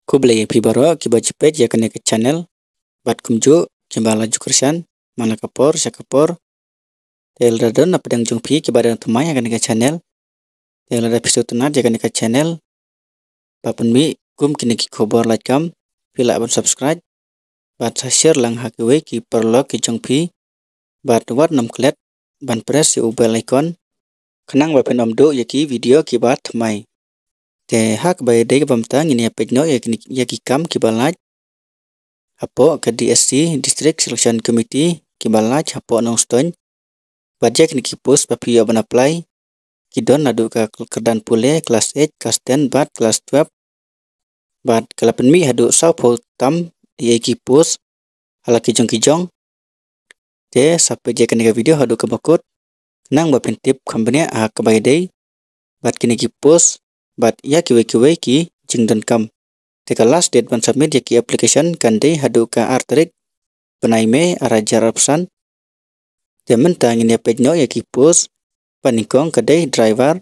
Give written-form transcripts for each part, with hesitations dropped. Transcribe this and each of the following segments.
Kublai Pibaro kiba jepet ya kene ke channel bat kumju kiba laju kersan mana kapor syakapor tel radon na pedang jungpi kiba dan temai ya kene ke channel tel ada episode tunat ya kene ke channel bapun mi kum kini ki khobor like kam pila ban subscribe bat share lang hakwe ki perlo ki jungpi bat wat nam klet ban press yu bell icon kenang bapen omdo yaki video kiba temai te hak bay deg bamtang ini page no yaki kam kibalaj apo ke DSC District Selection Committee kibalaj apo nong stone budget ni post papi ban apply kidon nadu ka kerdan pule kelas 8 kelas 10 bat kelas 12 bat kalapen mi hadu saupo tam yaki post hala kijong te sampai je kene video hadu ke bakut nang bapen tip company a ke bay dei bat kini post bat ya kiwe ki jingdan kam teka last date ban submit ya ki application kande hadu ka arterik penai me arajar option temen tangin ya page no ya ki post panikong kade driver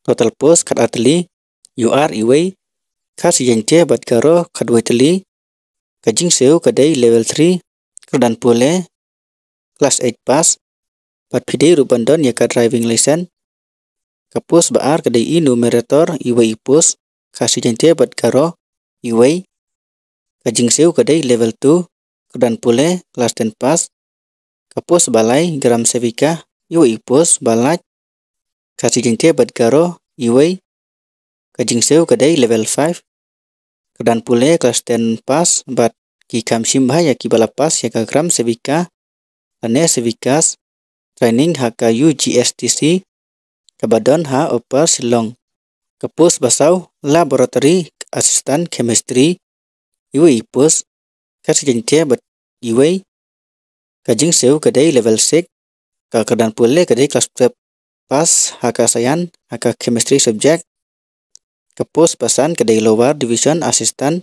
total post kat atli UR iwe kasi jente bat karo kadwetli kajing seu kade level 3 kedan pole class 8 pass bat pide rubandon ya ka driving license kapus baar kadai i numerator iwe ipus kasih jente bat karo iwe kajing seu kadai level 2 kedan pule kelas 10 pass kapus balai gram sevika iwe ipus balaj kasih jente bat karo iwe kajing seu kadai level 5 kedan pule kelas 10 pass bat ki kam simbah ya ki balapas ya ka gram sevika ane sevikas training haka UGSTC kabadon ha upper silong kapus basau laboratory assistant chemistry iwe ipus kasih jente bat iwe kajing seu kadai level 6 ka kedan pule kadai kelas 12 pas haka sayan haka chemistry subject kapus pasan kadai lower division assistant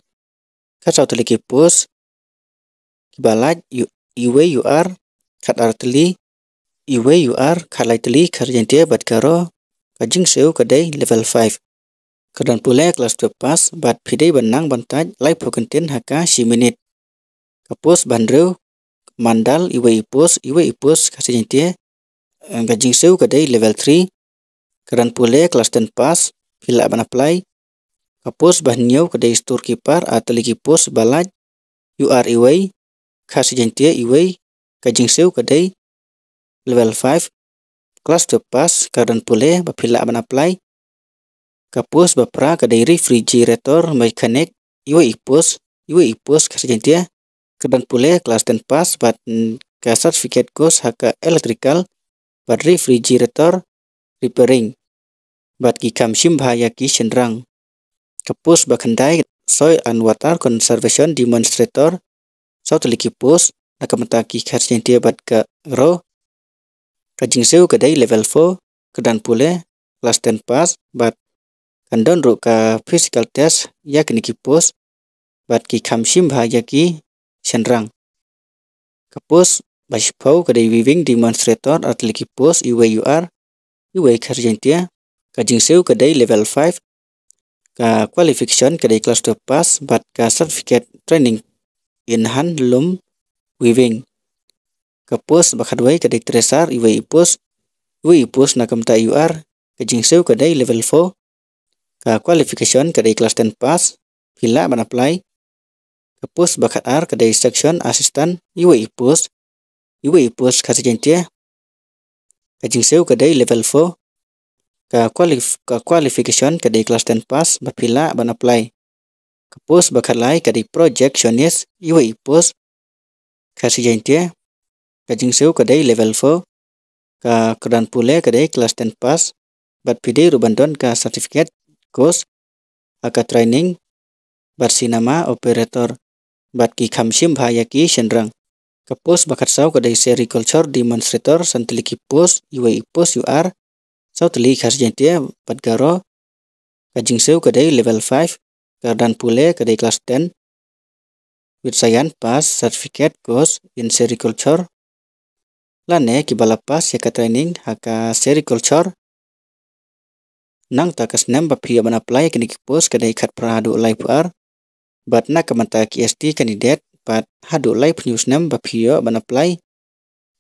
kasau teliki pus kibalaj iwe UR kat artli iwe UR khalai teli karjente bat karo kajing seu kadai level 5 kedan pule kelas 12 pas bat pide benang bantaj live content haka 10 minit kapus bandreu mandal iwe ipus kasih jente kajing seu kadai level 3 kedan pule kelas 10 pas pila ban apply kapus bahnyau kadai storekeeper ateli kipus balaj UR iwe kasih jente iwe kajing seu kadai level 5 kelas 12 pas kedan pule bapila ban apply kapus bapra kadai refrigerator mechanic iwe ipus kasih jente kedan pule kelas 10 pas bat ka certificate course haka electrical bat refrigerator repairing bat ki kam simbah ya ki sendrang kapus bakandai soil and water conservation demonstrator sauteliki pus nakamata ki kasih jente bat ka ro kajing seu kadai level 4 kedan pule kelas 10 pas bat kandon ru ka physical test ya kini ki pus bat ki kam simbah ya ki sendrang kapus basipau kadai weaving demonstrator atli ki pus iwe UR iwe karjente kajing seu kadai level 5 ka qualification kadai kelas 12 pas bat ka certificate training in handloom weaving kapus bakadwai kadai tresar iwe ipus nakamta UR kajing seu kadai level 4 ka qualification kadai kelas 10 pas pila ban apply kapus bakat ar kadai section assistant iwe ipus kasih jente kajing seu kadai level 4 ka qualification kadai kelas 10 pas bapila ban apply kapus bakalai kadai projectionist iwe ipus kasih jente kajing seu kadai level 4 ka kedan pule kadai kelas 10 pas bat pide rubandon ka certificate course aka training barsinama operator bat ki kam simbah ya ki sendrang kapus bakat sau kadai sericulture demonstrator santeliki pus iwe ipus UR sauteli kasih jente bat garo kajing seu kadai level 5 kedan pule kadai kelas 10 with science pass certificate course in sericulture lane ki balapas ya ka training haka sericulture nang takas nem bapia ban apply kini post kadai khat pradu live ar But na kamanta ki ST candidate but hadu live news nam ba phio ban apply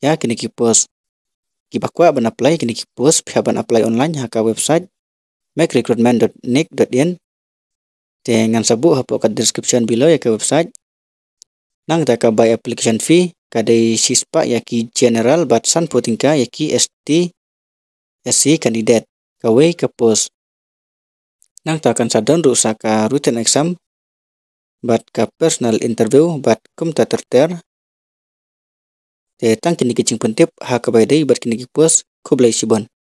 ya kini ki post. Ki bakwa ban apply kini ki post phia ban apply online ha ka website makerecruitment.nic.in. Dengan sabu hapo ka description below ya ke website. Nang ta ka by application fee kadai sispa ya ki general but san putingka ya ki ST SC candidate kawe ke post. Nang ta kan sadon ru ka written exam but ka personal interview but kum ta terter. Te tang kini kicing pentip ha ka by day but kini ki post kublai sibon.